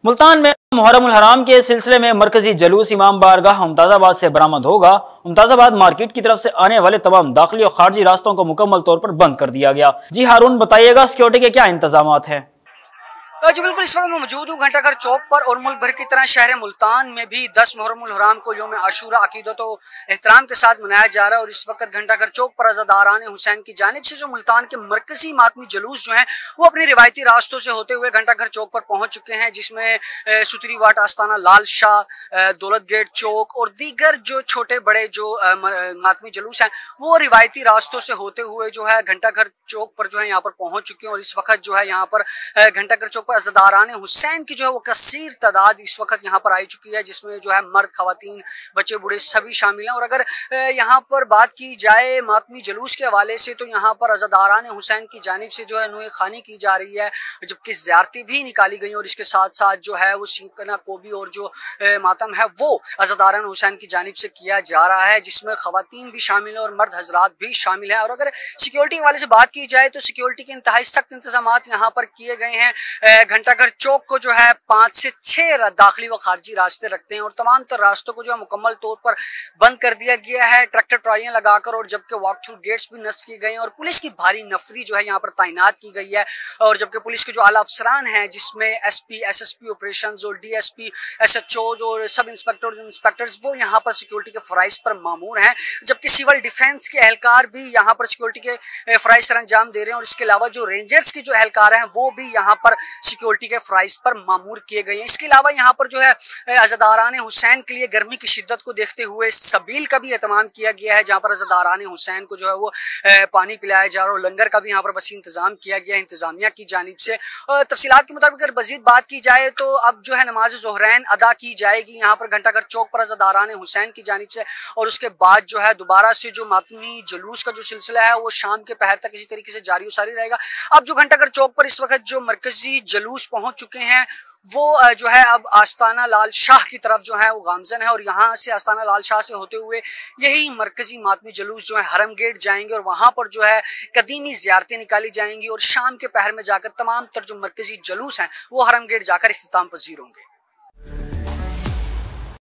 मुल्तान में मुहर्रम उल हराम के सिलसिले में मरकजी जलूस इमाम बारगाह मुमताजाबाद से बरामद होगा। मुमताजाबाद मार्केट की तरफ से आने वाले तमाम दाखिली और खारजी रास्तों को मुकम्मल तौर पर बंद कर दिया गया। जी हारून, बताइएगा सिक्योरिटी के क्या इंतजाम हैं? जी बिल्कुल, इस वक्त मैं मौजूद हूँ घंटाघर चौक पर और मुल्क भर की तरह शहर मुल्तान में भी 10 मुहर्रम उल हराम को यौम आशूरा अकीदत और एहतराम के साथ मनाया जा रहा है। और इस वक्त घंटाघर चौक पर अज़ादारान हुसैन की जानिब से जो मुल्तान के मरकजी मातमी जुलूस जो हैं वो अपने रिवायती रास्तों से होते हुए घंटाघर चौक पर पहुंच चुके हैं, जिसमें सुतरी वाट आस्ताना लाल शाह, दौलत गेट चौक और दीगर जो छोटे बड़े जो मातमी जुलूस हैं वो रिवायती रास्तों से होते हुए जो है घंटाघर चौक पर जो है यहाँ पर पहुंच चुके हैं। और इस वक्त जो है यहाँ पर घंटाघर चौक पर अज़ादारान हुसैन की जो है वो कसीर तादाद इस वक्त यहाँ पर आई चुकी है, जिसमें जो है मर्द, खवातीन, बच्चे, बूढ़े सभी शामिल हैं। और अगर यहाँ पर बात की जाए मातमी जुलूस के हवाले से तो यहाँ पर अज़ादारान हुसैन की जानिब से जो है नूए खानी की जा रही है, जबकि ज़ियारतें भी निकाली गई और इसके साथ साथ जो है वो सीकना कोबी और जो मातम है वो अज़ादारान हुसैन की जानिब से किया जा रहा है, जिसमें खवातीन भी शामिल है और मर्द हजरात भी शामिल हैं। और अगर सिक्योरिटी के हवाले से बात की जाए तो सिक्योरिटी के इंतहाई सख्त इंतजाम यहाँ पर किए गए हैं। घंटाघर चौक को जो है 5 से 6 दाखिली व खारजी रास्ते रखते हैं और तमाम तर रास्तों को जो है मुकम्मल तौर पर बंद कर दिया गया है, ट्रैक्टर ट्रालियां लगाकर, और जबकि वॉक थ्रू गेट्स भी नस्ब किए गए हैं और पुलिस की भारी नफरी जो है यहाँ पर तैनात की गई है। और जबकि पुलिस के जो आला अफसरान हैं, जिसमें एसपी, एसएसपी ऑपरेशंस और डीएसपी, एसएचओज और सब इंस्पेक्टर, इंस्पेक्टर्स वो यहाँ पर सिक्योरिटी के फराइज पर मामूर हैं, जबकि सिविल डिफेंस के एहलकार भी यहाँ पर सिक्योरिटी के फराइज सर अंजाम दे रहे हैं। और इसके अलावा जो रेंजर्स के जो एहलकार हैं वो भी यहाँ पर सिक्योरिटी के फराइज पर मामूर किए गए हैं। इसके अलावा यहाँ पर जो है अज़ादारान हुसैन के लिए गर्मी की शिद्दत को देखते हुए सबील का भी एहतमाम किया गया है, जहाँ पर अज़ादारान हुसैन को जो है वो पानी पिलाया जा रहा है और लंगर का भी यहाँ पर बस इंतजाम किया गया है इंतजामिया की जानिब से। तफसीलात के मुताबिक अगर मज़ीद बात की जाए तो अब जो है नमाज ज़ोहरैन अदा की जाएगी यहाँ पर घंटाघर चौक पर अज़ादारान हुसैन की जानिब से, और उसके बाद जो है दोबारा से जो मातमी जुलूस का जो सिलसिला है वो शाम के पहर तक इसी तरीके से जारी सारी रहेगा। अब जो घंटाघर चौक पर इस वक्त जो मरकजी जुलूस पहुंच चुके हैं वो जो है अब आस्ताना लाल शाह की तरफ जो है वो गामजन है, और यहाँ से आस्ताना लाल शाह से होते हुए यही मरकजी मातमी जुलूस जो है हरम गेट जाएंगे और वहाँ पर जो है कदीमी ज़ियारतें निकाली जाएंगी और शाम के पहर में जाकर तमाम तर जो मरकजी जुलूस हैं वो हरम गेट जाकर इख्तिताम पजीर होंगे।